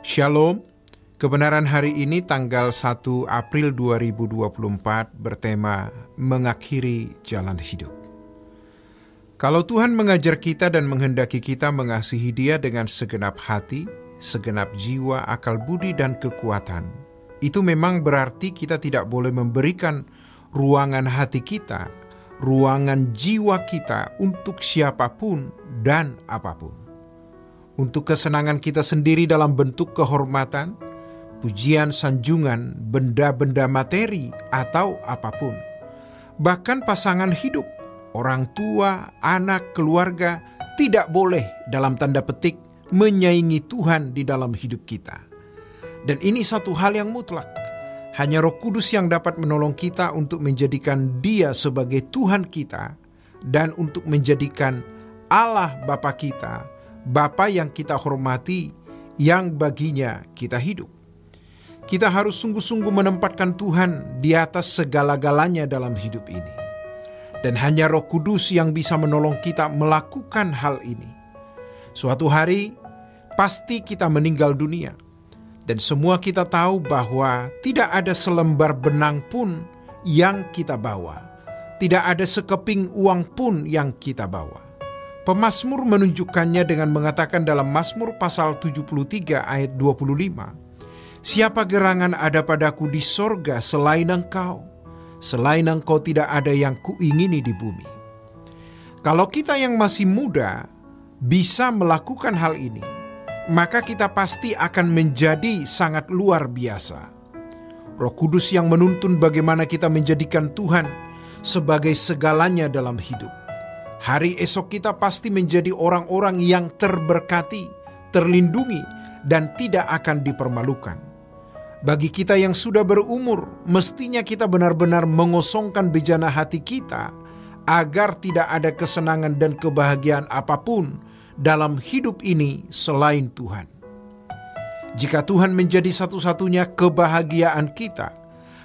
Shalom, kebenaran hari ini tanggal 1 April 2024 bertema mengakhiri jalan hidup. Kalau Tuhan mengajar kita dan menghendaki kita mengasihi Dia dengan segenap hati, segenap jiwa, akal budi, dan kekuatan, itu memang berarti kita tidak boleh memberikan ruangan hati kita, ruangan jiwa kita untuk siapapun dan apapun. Untuk kesenangan kita sendiri dalam bentuk kehormatan, pujian, sanjungan, benda-benda materi, atau apapun. Bahkan pasangan hidup, orang tua, anak, keluarga, tidak boleh dalam tanda petik menyaingi Tuhan di dalam hidup kita. Dan ini satu hal yang mutlak. Hanya Roh Kudus yang dapat menolong kita untuk menjadikan Dia sebagai Tuhan kita dan untuk menjadikan Allah Bapa kita, Bapa yang kita hormati, yang baginya kita hidup. Kita harus sungguh-sungguh menempatkan Tuhan di atas segala-galanya dalam hidup ini. Dan hanya Roh Kudus yang bisa menolong kita melakukan hal ini. Suatu hari, pasti kita meninggal dunia. Dan semua kita tahu bahwa tidak ada selembar benang pun yang kita bawa. Tidak ada sekeping uang pun yang kita bawa. Pemazmur menunjukkannya dengan mengatakan dalam Mazmur pasal 73 ayat 25, "Siapa gerangan ada padaku di sorga selain Engkau? Selain Engkau tidak ada yang kuingini di bumi." Kalau kita yang masih muda bisa melakukan hal ini, maka kita pasti akan menjadi sangat luar biasa. Roh Kudus yang menuntun bagaimana kita menjadikan Tuhan sebagai segalanya dalam hidup. Hari esok kita pasti menjadi orang-orang yang terberkati, terlindungi, dan tidak akan dipermalukan. Bagi kita yang sudah berumur, mestinya kita benar-benar mengosongkan bejana hati kita agar tidak ada kesenangan dan kebahagiaan apapun dalam hidup ini selain Tuhan. Jika Tuhan menjadi satu-satunya kebahagiaan kita,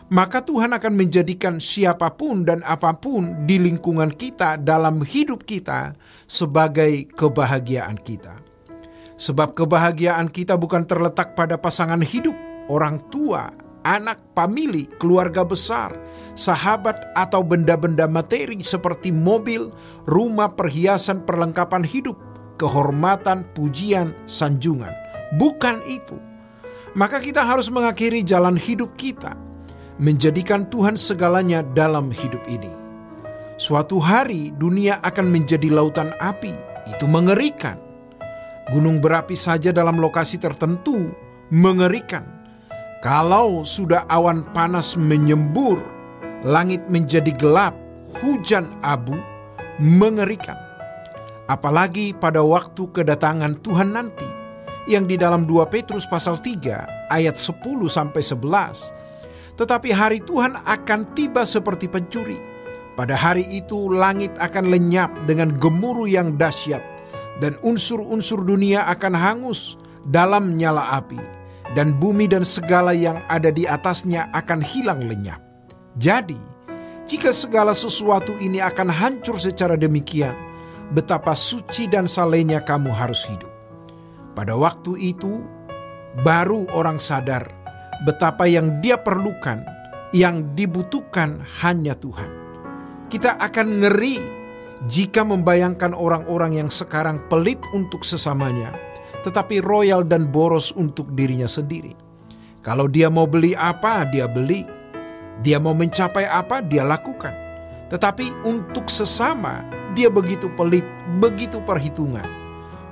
maka Tuhan akan menjadikan siapapun dan apapun di lingkungan kita dalam hidup kita sebagai kebahagiaan kita. Sebab kebahagiaan kita bukan terletak pada pasangan hidup, orang tua, anak, famili, keluarga besar, sahabat, atau benda-benda materi seperti mobil, rumah, perhiasan, perlengkapan hidup, kehormatan, pujian, sanjungan. Bukan itu. Maka kita harus mengakhiri jalan hidup kita, menjadikan Tuhan segalanya dalam hidup ini. Suatu hari dunia akan menjadi lautan api, itu mengerikan. Gunung berapi saja dalam lokasi tertentu mengerikan. Kalau sudah awan panas menyembur, langit menjadi gelap, hujan abu, mengerikan. Apalagi pada waktu kedatangan Tuhan nanti, yang di dalam 2 Petrus pasal 3 ayat 10-11, "Tetapi hari Tuhan akan tiba seperti pencuri. Pada hari itu langit akan lenyap dengan gemuruh yang dahsyat, dan unsur-unsur dunia akan hangus dalam nyala api, dan bumi dan segala yang ada di atasnya akan hilang lenyap." Jadi, jika segala sesuatu ini akan hancur secara demikian, betapa suci dan salehnya kamu harus hidup. Pada waktu itu, baru orang sadar betapa yang dia perlukan, yang dibutuhkan hanya Tuhan. Kita akan ngeri jika membayangkan orang-orang yang sekarang pelit untuk sesamanya, tetapi royal dan boros untuk dirinya sendiri. Kalau dia mau beli apa, dia beli. Dia mau mencapai apa, dia lakukan. Tetapi untuk sesama, dia begitu pelit, begitu perhitungan.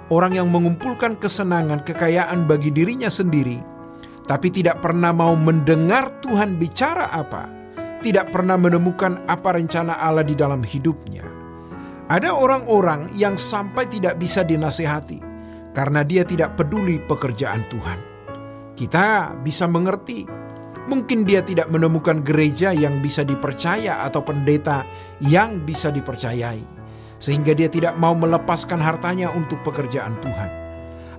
Orang yang mengumpulkan kesenangan, kekayaan bagi dirinya sendiri, tapi tidak pernah mau mendengar Tuhan bicara apa, tidak pernah menemukan apa rencana Allah di dalam hidupnya. Ada orang-orang yang sampai tidak bisa dinasehati karena dia tidak peduli pekerjaan Tuhan. Kita bisa mengerti, mungkin dia tidak menemukan gereja yang bisa dipercaya atau pendeta yang bisa dipercayai, sehingga dia tidak mau melepaskan hartanya untuk pekerjaan Tuhan.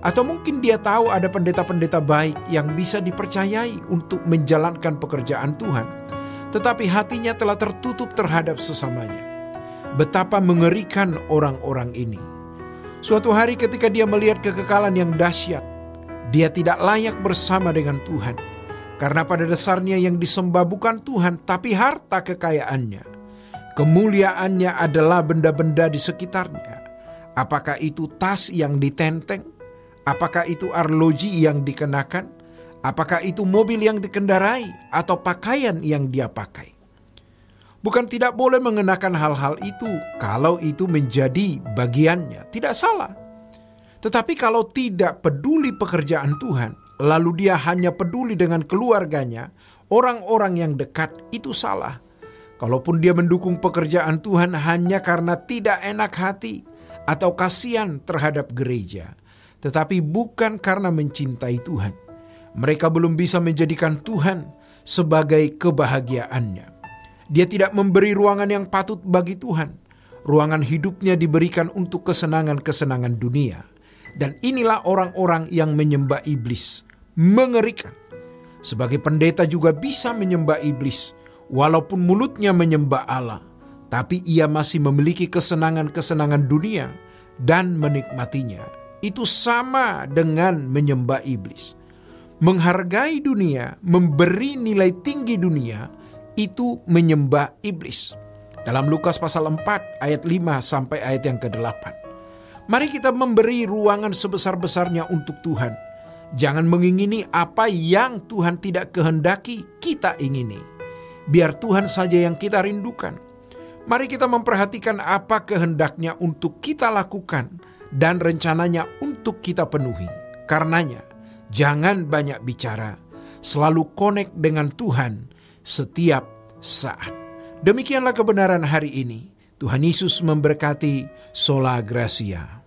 Atau mungkin dia tahu ada pendeta-pendeta baik yang bisa dipercayai untuk menjalankan pekerjaan Tuhan, tetapi hatinya telah tertutup terhadap sesamanya. Betapa mengerikan orang-orang ini. Suatu hari ketika dia melihat kekekalan yang dahsyat, Dia tidak layak bersama dengan Tuhan, karena pada dasarnya yang disembah bukan Tuhan, tapi harta kekayaannya. Kemuliaannya adalah benda-benda di sekitarnya. Apakah itu tas yang ditenteng? Apakah itu arloji yang dikenakan? Apakah itu mobil yang dikendarai? Atau pakaian yang dia pakai? Bukan tidak boleh mengenakan hal-hal itu kalau itu menjadi bagiannya. Tidak salah. Tetapi kalau tidak peduli pekerjaan Tuhan, lalu dia hanya peduli dengan keluarganya, orang-orang yang dekat, itu salah. Kalaupun dia mendukung pekerjaan Tuhan hanya karena tidak enak hati atau kasihan terhadap gereja, tetapi bukan karena mencintai Tuhan. Mereka belum bisa menjadikan Tuhan sebagai kebahagiaannya. Dia tidak memberi ruangan yang patut bagi Tuhan. Ruangan hidupnya diberikan untuk kesenangan-kesenangan dunia. Dan inilah orang-orang yang menyembah iblis. Mengerikan. Sebagai pendeta juga bisa menyembah iblis, walaupun mulutnya menyembah Allah, tapi ia masih memiliki kesenangan-kesenangan dunia dan menikmatinya. Itu sama dengan menyembah iblis. Menghargai dunia, memberi nilai tinggi dunia, itu menyembah iblis. Dalam Lukas pasal 4 ayat 5 sampai ayat yang ke-8. Mari kita memberi ruangan sebesar-besarnya untuk Tuhan. Jangan mengingini apa yang Tuhan tidak kehendaki kita ingini. Biar Tuhan saja yang kita rindukan. Mari kita memperhatikan apa kehendaknya untuk kita lakukan dan rencananya untuk kita penuhi. Karenanya, jangan banyak bicara. Selalu connect dengan Tuhan setiap saat. Demikianlah kebenaran hari ini. Tuhan Yesus memberkati. Sola Gracia.